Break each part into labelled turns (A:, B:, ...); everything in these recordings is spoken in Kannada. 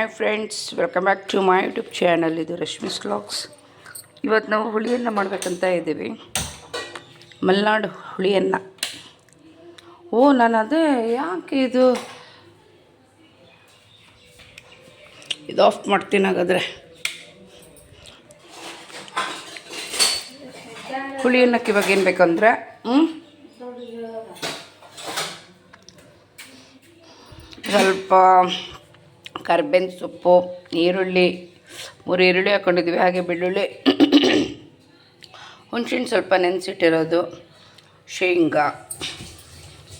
A: Hi friends, welcome back to my YouTube channel. ಇದು ರಶ್ಮಿಸ್ ವ್ಲಾಗ್ಸ್. ಇವತ್ತು ನಾವು ಹುಳಿಯನ್ನು ಮಾಡಬೇಕಂತ ಇದ್ದೀವಿ, ಮಲೆನಾಡು ಹುಳಿಯನ್ನು. ನಾನು ಅದೇ ಯಾಕೆ ಇದು ಆಫ್ ಮಾಡ್ತೀನಿ. ಹಾಗಾದರೆ ಹುಳಿ ಅನ್ನಕ್ಕೆ ಇವಾಗ ಏನು ಬೇಕಂದ್ರೆ ಸ್ವಲ್ಪ ಕರ್ಬೇವಿನ ಸೊಪ್ಪು, ಈರುಳ್ಳಿ, 3 ಈರುಳ್ಳಿ ಹಾಕ್ಕೊಂಡಿದ್ವಿ, ಹಾಗೆ ಬೆಳ್ಳುಳ್ಳಿ, ಹುಣಸೆಹಣ್ಣು ಸ್ವಲ್ಪ ನೆನೆಸಿಟ್ಟಿರೋದು, ಶೇಂಗಾ,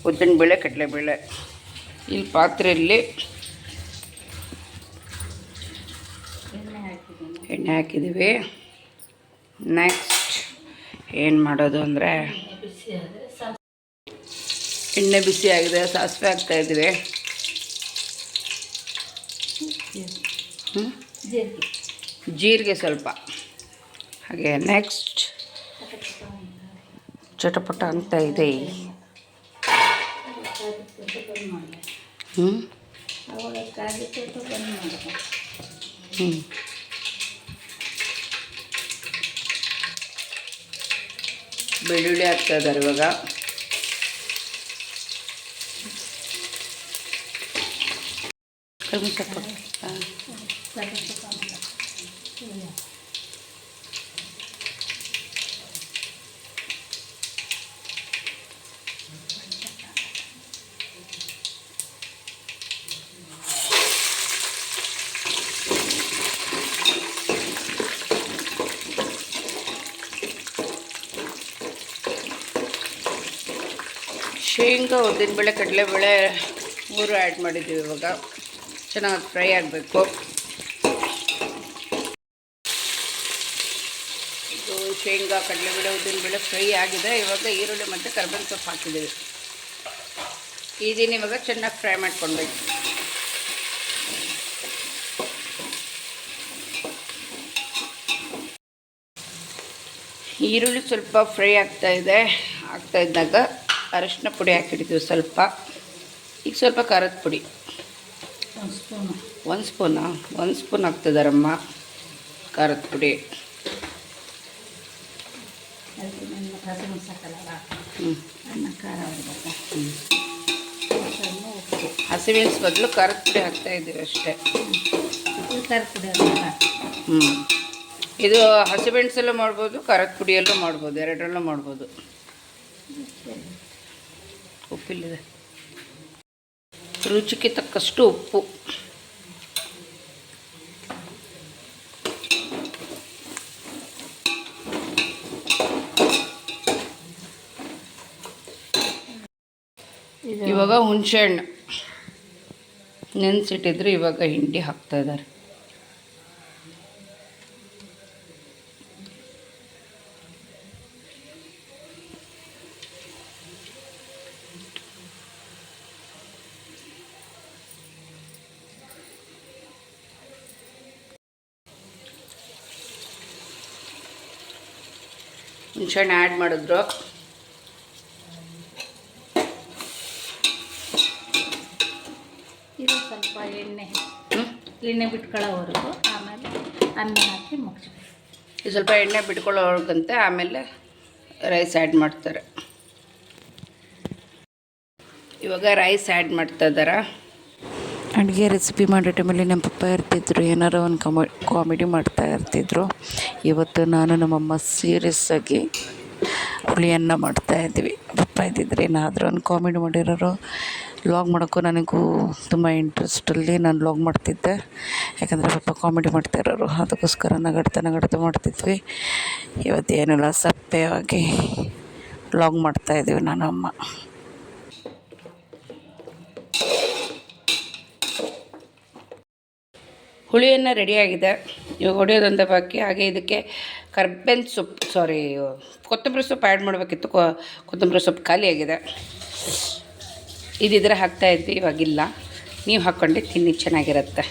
A: ಉದ್ದಿನಬೇಳೆ, ಕಡಲೆಬೇಳೆ. ಇಲ್ಲಿ ಪಾತ್ರೆಯಲ್ಲಿ ಎಣ್ಣೆ ಹಾಕಿದ್ದೀವಿ. ನೆಕ್ಸ್ಟ್ ಏನು ಮಾಡೋದು ಅಂದರೆ, ಎಣ್ಣೆ ಬಿಸಿ ಆಗಿದೆ, ಸಾಸಿವೆ ಹಾಕ್ತಾಯಿದ್ವಿ, ಜೀರಿಗೆ ಸ್ವಲ್ಪ, ಹಾಗೆ ನೆಕ್ಸ್ಟ್ ಚಟಪಟ ಅಂತ ಇದೆ. ಬೆಳ್ಳುಳ್ಳಿ ಹಾಕ್ತಾ ಇದ್ದಾರೆ ಇವಾಗ. ಕಡಿಮೆ ಸ್ವಲ್ಪ ಶೇಂಗಾ, ಉದ್ದಿನಬೇಳೆ, ಕಡಲೆಬೇಳೆ 3 ಆ್ಯಡ್ ಮಾಡಿದ್ದೀವಿ. ಇವಾಗ ಚೆನ್ನಾಗಿ ಫ್ರೈ ಆಗಬೇಕು. ಇದು ಶೇಂಗಾ, ಕಡಲೆಬೇಳೆ, ಉದ್ದಿನಬೇಳೆ ಫ್ರೈ ಆಗಿದೆ. ಇವಾಗ ಈರುಳ್ಳಿ ಮತ್ತು ಕರ್ಬೇವಿನ ಸೊಪ್ಪು ಹಾಕಿದ್ದೀವಿ. ಇದನ್ನು ಇವಾಗ ಚೆನ್ನಾಗಿ ಫ್ರೈ ಮಾಡ್ಕೊಳ್ಬೇಕು. ಈರುಳ್ಳಿ ಸ್ವಲ್ಪ ಫ್ರೈ ಆಗ್ತಾಯಿದ್ದಾಗ ಅರಶಿನ ಪುಡಿ ಹಾಕಿಡ್ತೀವಿ ಸ್ವಲ್ಪ. ಈಗ ಸ್ವಲ್ಪ ಖಾರದ ಪುಡಿ, 1 ಸ್ಪೂನ್ ಹಾಕ್ತಿದ್ದಾರಮ್ಮ ಖಾರದ ಪುಡಿ. ಹಸಿಮೆಣಸು ಬದಲು ಖಾರದ ಪುಡಿ ಹಾಕ್ತಾಯಿದ್ದೀವಿ ಅಷ್ಟೇ. ಇದು ಹಸಿಮೆಣಸಲ್ಲೂ ಮಾಡ್ಬೋದು, ಖಾರದ ಪುಡಿಯಲ್ಲೂ ಮಾಡ್ಬೋದು, ಎರಡರಲ್ಲೂ ಮಾಡ್ಬೋದು. ಉಪ್ಪಿಲ್ಲಿದೆ, ರುಚಿಗೆ ತಕ್ಕಷ್ಟು ಉಪ್ಪು. ಇವಾಗ ಹುಣಸೆಹಣ್ಣು ನೆನೆಸಿಟ್ಟಿದ್ರು, ಇವಾಗ ಹಿಂಡಿ ಹಾಕ್ತಾಯಿದ್ದಾರೆ. ಹುಣಸೆಹಣ್ಣು ಆ್ಯಡ್ ಮಾಡಿದ್ರು.
B: ಇದು ಸ್ವಲ್ಪ ಎಣ್ಣೆ ಬಿಟ್ಕೊಳ್ಳೋವರೆಗೂ, ಆಮೇಲೆ ಅನ್ನ ಹಾಕಿ ಮುಗಿಸ್ಬೇಕು.
A: ಇದು ಸ್ವಲ್ಪ ಎಣ್ಣೆ ಬಿಟ್ಕೊಳ್ಳೋರ್ಗಂತೆ ಆಮೇಲೆ ರೈಸ್ ಆ್ಯಡ್ ಮಾಡ್ತಾರೆ. ಇವಾಗ ರೈಸ್ ಆ್ಯಡ್ ಮಾಡ್ತಾ ಇದ್ದಾರೆ.
C: ಅಡುಗೆ ರೆಸಿಪಿ ಮಾಡೋ ಟೈಮಲ್ಲಿ ನಮ್ಮ ಪಪ್ಪ ಇರ್ತಿದ್ರು, ಏನಾರು ಒಂದು ಕಾಮಿಡಿ ಮಾಡ್ತಾ ಇರ್ತಿದ್ರು. ಇವತ್ತು ನಾನು ನಮ್ಮಮ್ಮ ಸೀರಿಯಸ್ಸಾಗಿ ಹುಳಿಯನ್ನು ಮಾಡ್ತಾಯಿದ್ವಿ. ಪಪ್ಪ ಇದ್ದಿದ್ರೆ ಏನಾದರೂ ಒಂದು ಕಾಮಿಡಿ ಮಾಡಿರೋರು. ವ್ಲಾಗ್ ಮಾಡೋಕ್ಕೂ ನನಗೂ ತುಂಬ ಇಂಟ್ರೆಸ್ಟಲ್ಲಿ ನಾನು ವ್ಲಾಗ್ ಮಾಡ್ತಿದ್ದೆ, ಯಾಕಂದರೆ ಪಪ್ಪ ಕಾಮಿಡಿ ಮಾಡ್ತಾಯಿರೋರು. ಅದಕ್ಕೋಸ್ಕರ ನಗಾಡ್ತಾ ಮಾಡ್ತಿದ್ವಿ. ಇವತ್ತೇನಿಲ್ಲ, ಸಪ್ಪೆಯಾಗಿ ವ್ಲಾಗ್ ಮಾಡ್ತಾಯಿದ್ವಿ ನಾನು ಅಮ್ಮ.
A: ಹುಳಿಯನ್ನು ರೆಡಿಯಾಗಿದೆ. ಇವಾಗ ಹೊಡೆಯೋದೊಂದೇ ಬಾಕಿ. ಹಾಗೆ ಇದಕ್ಕೆ ಕರ್ಬೇವಿನ ಸೊಪ್ಪು, ಕೊತ್ತಂಬರಿ ಸೊಪ್ಪು ಆ್ಯಡ್ ಮಾಡಬೇಕಿತ್ತು. ಕೊತ್ತಂಬರಿ ಸೊಪ್ಪು ಖಾಲಿಯಾಗಿದೆ. ಇದಿದ್ರೆ ಹಾಕ್ತಾಯಿದ್ವಿ, ಇವಾಗಿಲ್ಲ. ನೀವು ಹಾಕ್ಕೊಂಡು ತಿನ್ನಿ, ಚೆನ್ನಾಗಿರುತ್ತೆ.